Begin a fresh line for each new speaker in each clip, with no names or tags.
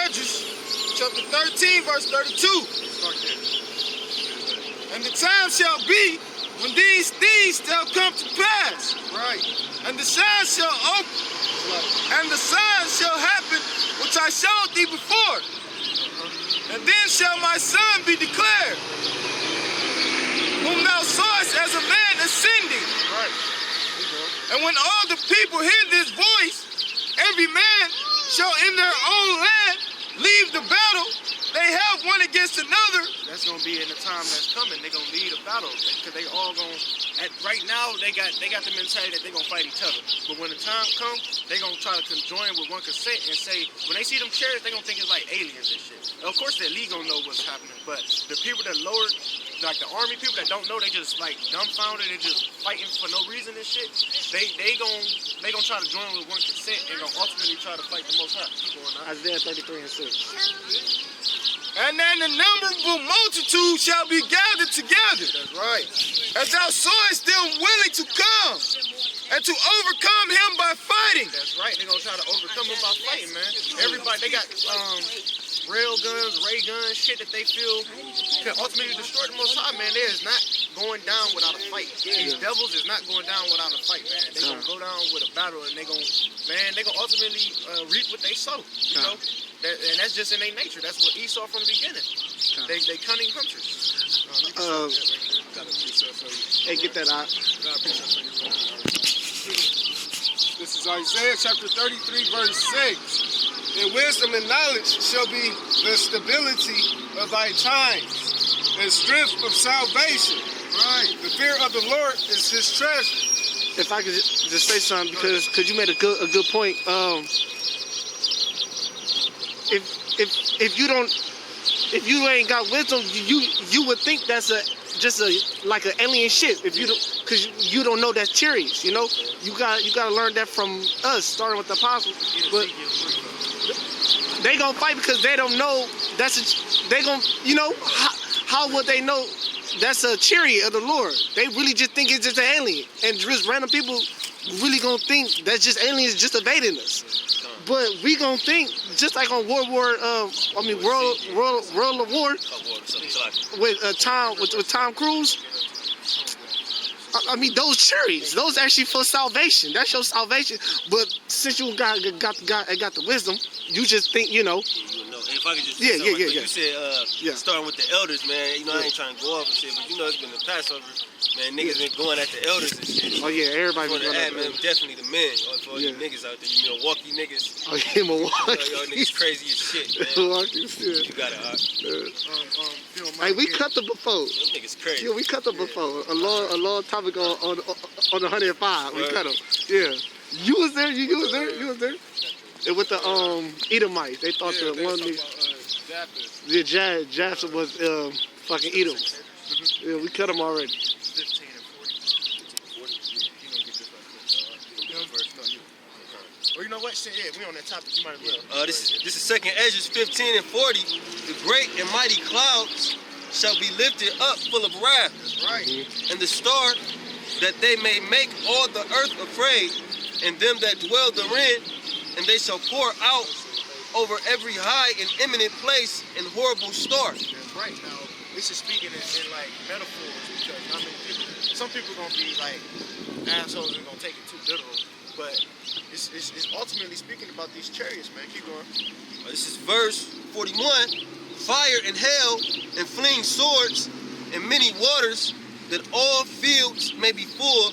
Judges, chapter 13, verse 32. And the time shall be when these things shall come to pass.
Right.
And the signs shall open. And the signs shall happen which I showed thee before. And then shall my son be declared, whom thou sawest as a man ascending.
Right.
And when all the people hear this voice, every man shall in their own land leave the battle they have one against another.
That's gonna be in the time that's coming. They're gonna lead a battle because they all gonna. Right now, they got the mentality that they're gonna fight each other. But when the time comes, they're gonna try to conjoin with one consent and say, when they see them chariots, they're gonna think it's like aliens and shit. Of course, the elite gonna know what's happening, but the people that lower, like the army people that don't know, they just like dumbfounded and just fighting for no reason and shit. They gonna try to join with one consent and gonna ultimately try to fight the Most High. Keep going on.
Isaiah 33:6.
And then the numberable multitude shall be gathered together.
That's right.
As thou sawest them willing to come and to overcome him by fighting.
That's right. They're gonna try to overcome him by fighting, man. Everybody, they got rail guns, ray guns, shit that they feel can ultimately destroy the Most High, man. They is not going down without a fight. These devils is not going down without a fight, man. They gonna go down with a battle, and they gonna ultimately reap what they sow. You know, and that's just in their nature. That's what Esau from the beginning. They cunning hunters.
Hey, get that out.
This is Isaiah chapter 33, verse 6. And wisdom and knowledge shall be the stability of thy times, and strength of salvation.
Right.
The fear of the Lord is his treasure.
If I could just say something, because you made a good point. If you ain't got wisdom, you would think that's just like an alien ship. If you don't, because you don't know that's chariots. You know, you gotta learn that from us, starting with the apostles. But they gonna fight because they don't know they gonna, you know, how would they know that's a chariot of the Lord? They really just think it's just an alien, and just random people really gonna think that's just aliens just evading us. But we gonna think just like on World of War with Tom Cruise. I mean, those chariots, those actually for salvation. That's your salvation. But since you got the wisdom, you just think, you know.
If I could just
yeah.
You said starting with the elders, man. You know, I ain't trying to go off and shit, but you know it's been the Passover. Man, niggas been going at the elders and shit.
Oh yeah, everybody been
going
at
man, definitely the men. For all you niggas out there, you Milwaukee niggas.
Oh yeah, Milwaukee.
Y'all niggas crazy as shit, man.
Milwaukee shit.
You got it,
hey, we cut them before.
Them niggas crazy.
Yeah, we cut them before. A long time ago on the 105. We cut them. Yeah. You was there. You was there. And with the Edomites, they thought the one Japheth was fucking Edoms. Yeah, we cut them already.
15 and 40. Or you know what? Shit, yeah, we on that topic. You might as well.
This is second Ezra 15 and 40. The great and mighty clouds shall be lifted up full of wrath.
That's right.
And the star, that they may make all the earth afraid, and them that dwell therein, and they shall pour out over every high and eminent place and horrible star.
That's right. Now, this is speaking in like metaphors, because I mean, some people gonna be like assholes and gonna take it too literal, but it's ultimately speaking about these chariots, man. Keep going.
This is verse 41. Fire and hail and fleeing swords and many waters, that all fields may be full,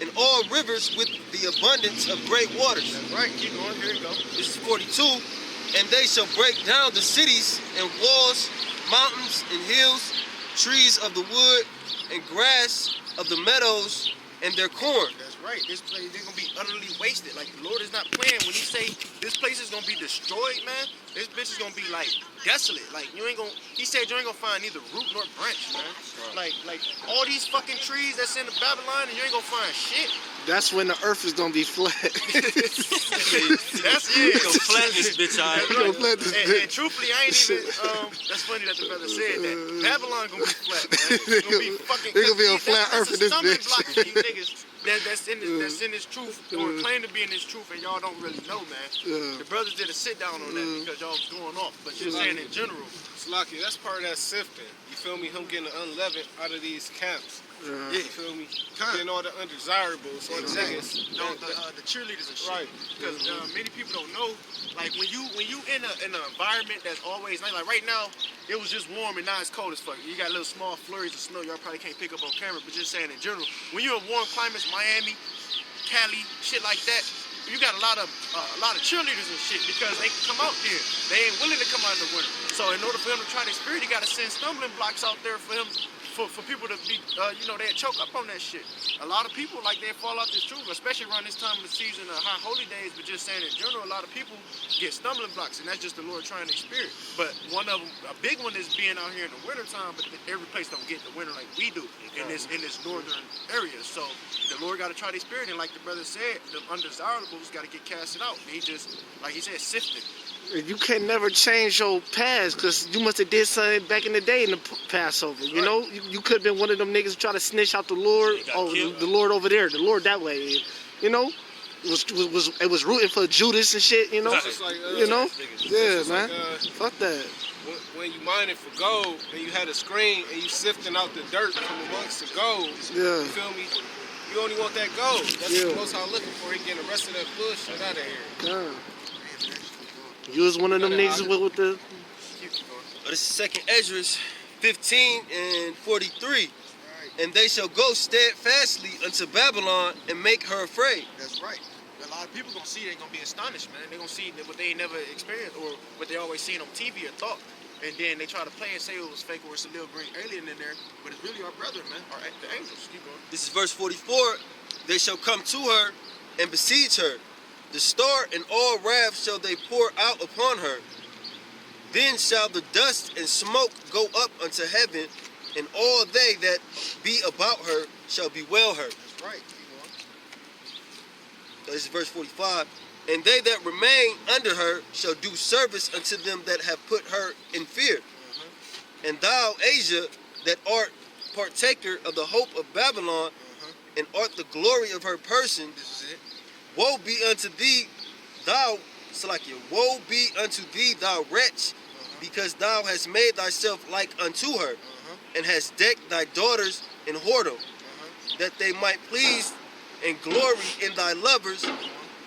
and all rivers with the abundance of great waters.
That's right. Keep going. Here you go.
This is 42. And they shall break down the cities and walls, mountains and hills, trees of the wood and grass of the meadows, and their corn.
That's right. This place, they're gonna be utterly wasted. Like, the Lord is not playing when he say this place is gonna be destroyed, man. This bitch is gonna be like desolate. Like, he said you ain't gonna find neither root nor branch, man. Like all these fucking trees that's in the Babylon, and you ain't gonna find shit.
That's when the earth is gonna be flat.
That's
We gonna flatten this bitch out.
And truthfully, I ain't even. That's funny that the brother said that. Babylon gonna be flat, man. It's gonna be fucking.
It's gonna be a flat earth in this bitch.
Block for you niggas that's in this truth or claim to be in this truth, and y'all don't really know, man. The brothers did a sit down on that because y'all was going off, but just saying in general.
Slocky, that's part of that sifting. You feel me? Him getting the unleavened out of these camps.
Yeah.
You feel me? Getting all the undesirables. All the niggas.
The cheerleaders and shit.
Right.
Because many people don't know, like when you in an environment that's always nice, like right now, it was just warm and now it's cold as fuck. You got little small flurries of snow y'all probably can't pick up on camera, but just saying in general, when you're in warm climates, Miami, Cali, shit like that, you got a lot of cheerleaders and shit because they can come out there. They ain't willing to come out in the winter. So in order for him to try their spirit, he got to send stumbling blocks out there for him. For people to be, they'd choke up on that shit. A lot of people, like, they fall out this truth, especially around this time of the season of high holy days, but just saying in general, a lot of people get stumbling blocks, and that's just the Lord trying their spirit. But one of them, a big one is being out here in the wintertime, but every place don't get the winter like we do in this northern area. So the Lord got to try their spirit, and like the brother said, the undesirables got to get casted out. And he just, like he said, sifted.
You can never change your past because you must have did something back in the day in the Passover. You know, you could have been one of them niggas who try to snitch out the Lord. Oh, the Lord over there, the Lord that way. You know, it was rooting for Judas and shit. You know,
Like,
you know, yeah, man.
Like,
Fuck that.
when you mining for gold and you had a screen and you sifting out the dirt from amongst the gold.
Yeah.
You feel me? You only want that gold. That's what the Most High looking for. He getting the rest of that bullshit out of here.
God. You was one of them niggas with the.
This is 2nd Esdras 15 and 43. And they shall go steadfastly unto Babylon and make her afraid.
That's right. A lot of people gonna see it, they gonna be astonished, man. They gonna see what they ain't never experienced or what they always seen on TV or thought. And then they try to play and say it was fake or it's a little green alien in there, but it's really our brother, man. The angels. Keep going.
This is verse 44. They shall come to her and besiege her. The star and all wrath shall they pour out upon her. Then shall the dust and smoke go up unto heaven, and all they that be about her shall bewail her.
That's right. Keep going.
This is verse 45. And they that remain under her shall do service unto them that have put her in fear. And thou, Asia, that art partaker of the hope of Babylon, and art the glory of her person,
This is it.
woe be unto thee, thou, Salakia, woe be unto thee, thou wretch, because thou hast made thyself like unto her, and hast decked thy daughters in whoredom, that they might please and glory in thy lovers,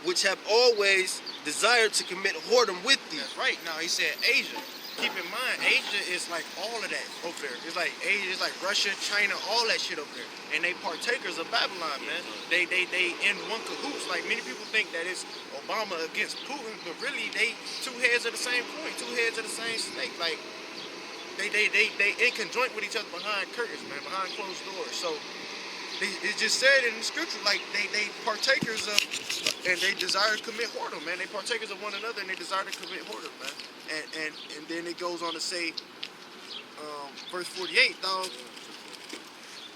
which have always desired to commit whoredom with thee.
That's right. Now he said Asia. Keep in mind, Asia is like all of that over there. It's like Asia, it's like Russia, China, all that shit over there. And they partakers of Babylon, man. They in one cahoots. Like many people think that it's Obama against Putin, but really they two heads of the same coin, two heads of the same snake. Like they in conjoint with each other behind curtains, man, behind closed doors. So it just said in the scripture, like they partakers of, and they desire to commit whoredom, man. They partakers of one another, and they desire to commit whoredom, man. And then it goes on to say, verse 48, thou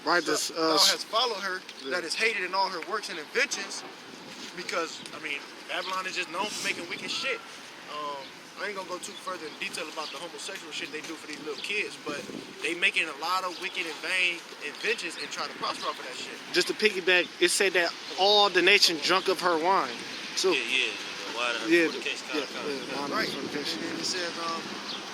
hast followed her, that is hated in all her works and inventions, because I mean Babylon is just known for making wicked shit. I ain't gonna go too further in detail about the homosexual shit they do for these little kids, but they making a lot of wicked and vain inventions and trying to prosper off of that shit.
Just to piggyback, it said that all the nation drunk of her wine. So
Right. And it says,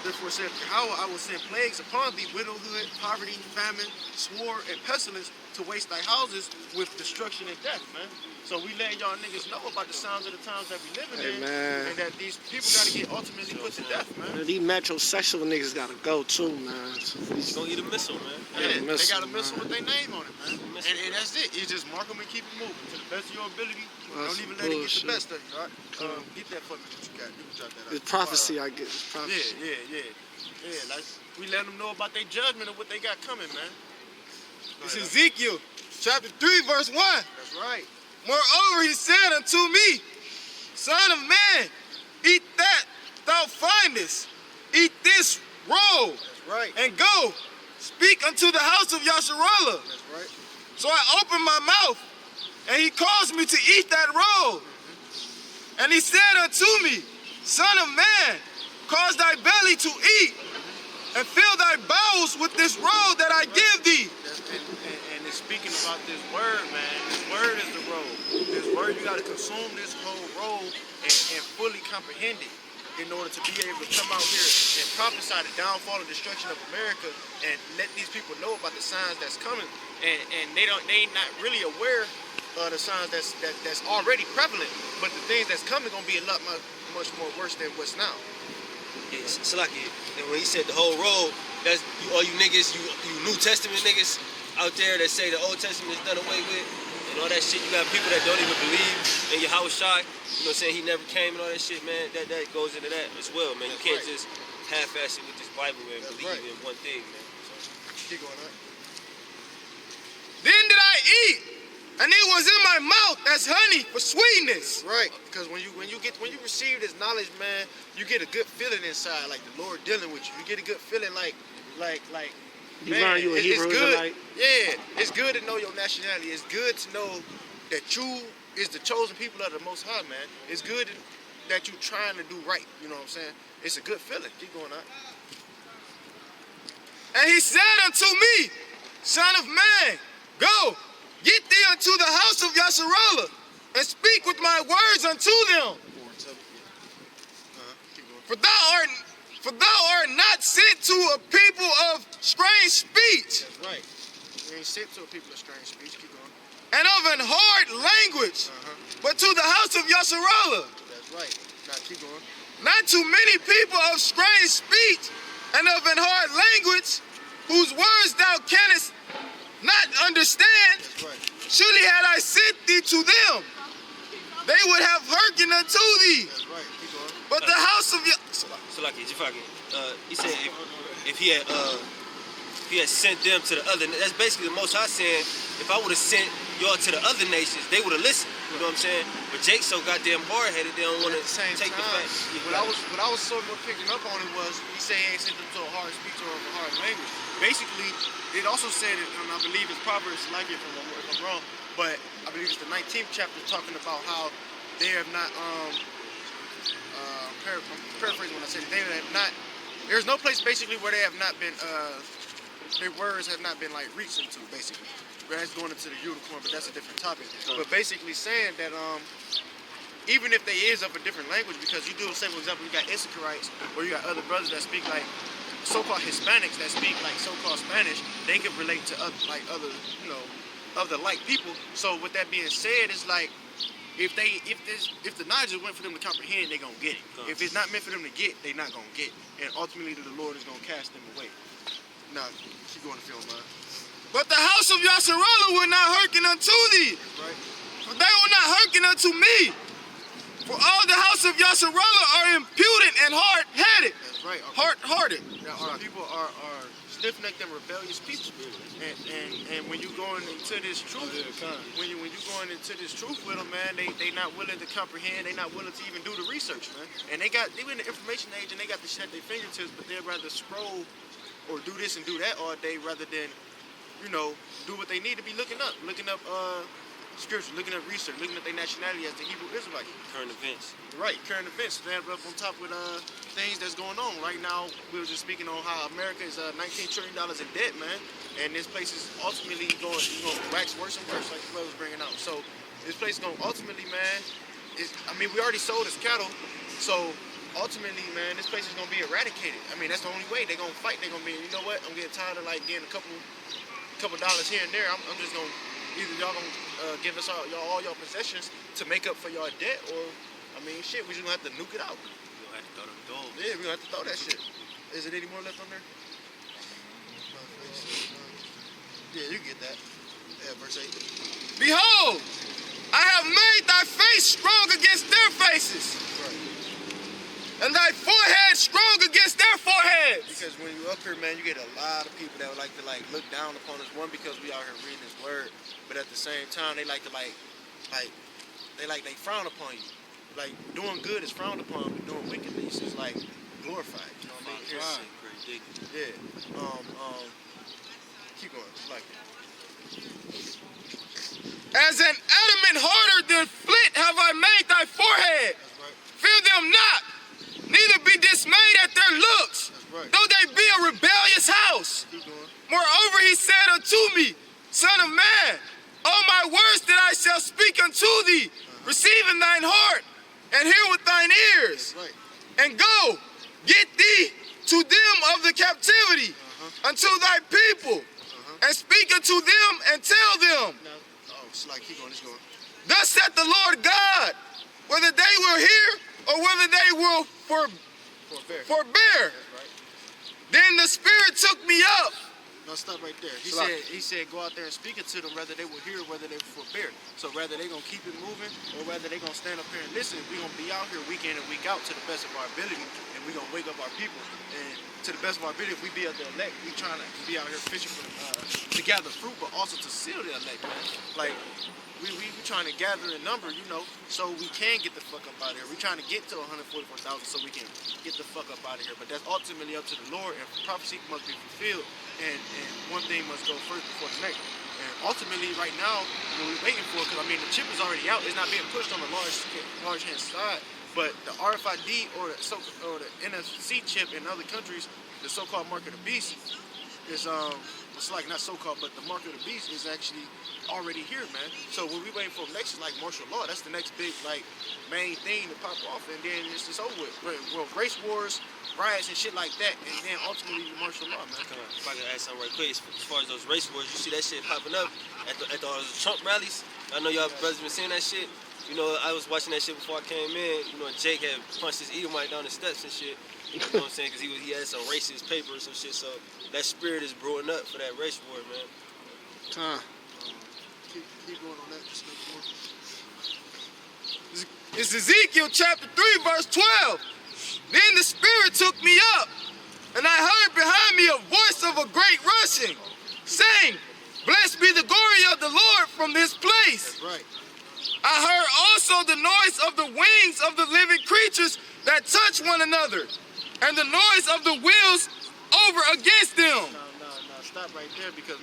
therefore said Yahweh, I will send plagues upon thee, widowhood, poverty, famine, sword, and pestilence, to waste thy houses with destruction and death, man. So we letting y'all niggas know about the signs of the times that we living in,
man.
and that these people gotta get ultimately put to death, man.
These metrosexual niggas gotta go too, man.
He's gonna eat a missile, man.
Yeah,
missile,
they got a
man.
missile with their name on it, man. And that's it. You just mark them and keep them moving to the best of your ability. Don't even let it get the best of you, all right? Get that for me what you got. You can jot that out.
It's prophecy, I get. It's prophecy.
Yeah, like we let them know about their judgment and what they got coming, man.
It's Ezekiel chapter 3, verse 1.
That's right.
Moreover, he said unto me, Son of man, eat that thou findest, eat this roll,
That's right.
and go, speak unto the house of Yasharallah.
That's right.
So I opened my mouth, and he caused me to eat that roll. And he said unto me, Son of man, cause thy belly to eat, and fill thy bowels with this roll that I give thee.
And it's speaking about this word, man. This word is the road. This word, you gotta consume this whole road and fully comprehend it in order to be able to come out here and prophesy the downfall and destruction of America and let these people know about the signs that's coming. And they not really aware of the signs that's already prevalent, but the things that's coming gonna be a lot much more worse than what's now.
Yeah, it's like it. And when he said the whole road, that's you, all you niggas, you New Testament niggas out there that say the Old Testament is done away with and all that shit. You got people that don't even believe in Yahweh Shai. You know what I'm saying? He never came and all that shit, man. That goes into that as well, man. You can't just half-ass it with this Bible and believe in one thing, man. So,
Keep going on. Then did I eat, and it was in my mouth as honey for sweetness.
Right, because when you receive this knowledge, man, you get a good feeling inside, like the Lord dealing with you. You get a good feeling like
You
man,
learn you a Hebrew
it's good.
Israelite.
Yeah, it's good to know your nationality. It's good to know that you is the chosen people of the Most High, man. It's good that you trying to do right. You know what I'm saying? It's a good feeling. Keep going on.
And he said unto me, Son of man, go, get thee unto the house of Yasharallah, and speak with my words unto them. For thou art not sent to a people of strange speech,
That's right. You ain't sent to a people of strange speech. Keep going.
and of an hard language, but to the house of Yasharallah.
That's right. Now keep going.
Not too many people of strange speech and of an hard language, whose words thou canst not understand.
That's right.
Surely had I sent thee to them, they would have hearkened unto thee.
That's right. Keep going.
But the house of
so like it, he said if he had sent them to the other, that's basically the Most High saying, if I would have sent y'all to the other nations, they would have listened. You know what I'm saying? But Jake's so goddamn hard-headed, they don't want to
At the same
take the
time,
fact.
what I was sort of picking up on it was he said he ain't sent them to a hard speech or a hard language. Basically, it also said, and I believe it's Proverbs, like it if I'm wrong, but I believe it's the 19th chapter talking about how they have not I'm paraphrasing when I say they have not. There's no place basically where they have not been. Their words have not been like reached into basically. That's going into the unicorn, but that's a different topic. But basically saying that even if they is of a different language, because you do say, for example, you got Issacharites or you got other brothers that speak like so-called Hispanics that speak like so-called Spanish, they can relate to other other like people. So with that being said, it's like if the knowledge is meant for them to comprehend, they gonna get it. If it's not meant for them to get, they not gonna get. And ultimately, the Lord is gonna cast them away. Now, keep going to film, man.
But the house of Yasharallah will not hearken unto thee,
Right?
for they will not hearken unto me. For all the house of Yasharallah are impudent and hard-headed,
That's right.
hard-hearted.
Now, our people are stiff-necked and rebellious people. And when you going into this truth, when you going into this truth with them, man, they not willing to comprehend. They not willing to even do the research, man. And they in the information age and they got the shit at their fingertips, but they'd rather scroll or do this and do that all day rather than, do what they need to be looking up scripture, looking at research, looking at their nationality as the Hebrew Israelite.
Current events.
Right, current events, stand up on top with things that's going on. Right now, we were just speaking on how America is $19 trillion in debt, man. And this place is ultimately going to wax worse and worse, like the brother was bringing out. So this place is going to ultimately, man, we already sold as cattle. So ultimately, man, this place is going to be eradicated. I mean, that's the only way. They're going to fight. They're going to be, you know what, I'm getting tired of like getting a couple dollars here and there. I'm just going to, either y'all going to give us all your possessions to make up for y'all debt, or, we just going to have to nuke it out.
We'll have to throw them dogs.
Yeah, we're going to have to throw that shit. Is it any more left on there? Yeah, you get that. Yeah, verse 8.
Behold, I have made thy face strong against their faces, and thy forehead strong against their foreheads.
Because when you up here, man, you get a lot of people that would like to look down upon us. One, because we out here reading His word, but at the same time, they like to they frown upon you. Like doing good is frowned upon, but doing wickedly is like glorified. You know what I mean? Yeah. Keep going. Just like it.
As an adamant harder than flint have I made thy forehead.
That's right.
Fear them not, neither be dismayed at their looks,
That's right.
though they be a rebellious house.
Keep going.
Moreover, he said unto me, Son of man, all my words that I shall speak unto thee, receive in thine heart, and hear with thine ears.
Right.
And go, get thee to them of the captivity, unto thy people, and speak unto them and tell them.
Now, oh, it's like, keep going, it's going.
Thus saith the Lord God, whether they will hear or whether they will
Forbear.
forbear.
That's right.
Then the Spirit took me up.
No, stop right there. He
Slack.
said go out there and speak it to them, whether they will hear, whether they will forbear. So whether they gonna keep it moving or whether they gonna stand up here and listen, we gonna be out here week in and week out to the best of our ability, and we gonna wake up our people. And to the best of our ability, if we be at the elect, we trying to be out here fishing for to gather fruit, but also to seal the elect, man. Like we trying to gather a number, you know, so we can get the fuck up out of here. We trying to get to 144,000 so we can get the fuck up out of here. But that's ultimately up to the Lord, and prophecy must be fulfilled, and one thing must go first before the next. And ultimately, right now, what we're waiting for, because I mean, the chip is already out. It's not being pushed on the large hand side, but the RFID or the NFC chip in other countries, the so-called mark of the beast, is it's like not so-called, but the mark of the beast is actually already here, man. So what we waiting for next is like martial law. That's the next big like main thing to pop off, and then it's just over with. Well, race wars, riots, and shit like that, and then ultimately martial law, man.
Come on, if I can add something right quick, as far as those race wars, you see that shit popping up at the Trump rallies. I know y'all brothers been seeing that shit. You know, I was watching that shit before I came in. You know, Jake had punched his Edomite down the steps and shit. You know what I'm saying? Because he had some racist papers and shit. So that spirit is brewing up for that race war, man.
Keep going on that. Just make more.
It's Ezekiel chapter 3, verse 12. Then the Spirit took me up, and I heard behind me a voice of a great rushing, saying, Blessed be the glory of the Lord from this place.
That's right.
I heard also the noise of the wings of the living creatures that touch one another, and the noise of the wheels over against them.
No, stop right there, because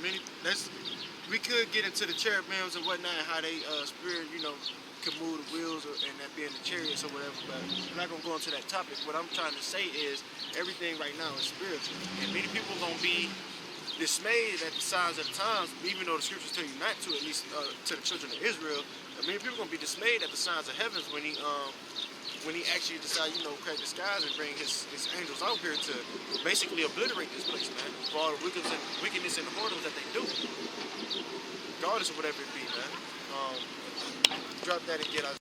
we could get into the cherubims and whatnot, and how they spirit, you know, can move the wheels and that being the chariots or whatever, but I'm not gonna go into that topic. What I'm trying to say is everything right now is spiritual, and many people are gonna be dismayed at the signs of the times, even though the scriptures tell you not to, at least to the children of Israel. Many people are gonna be dismayed at the signs of heavens when he actually decide, you know, crack the skies and bring his angels out here to basically obliterate this place, man, for all the wickedness and the whoredoms that they do, regardless of whatever it be, man. Drop that and get out.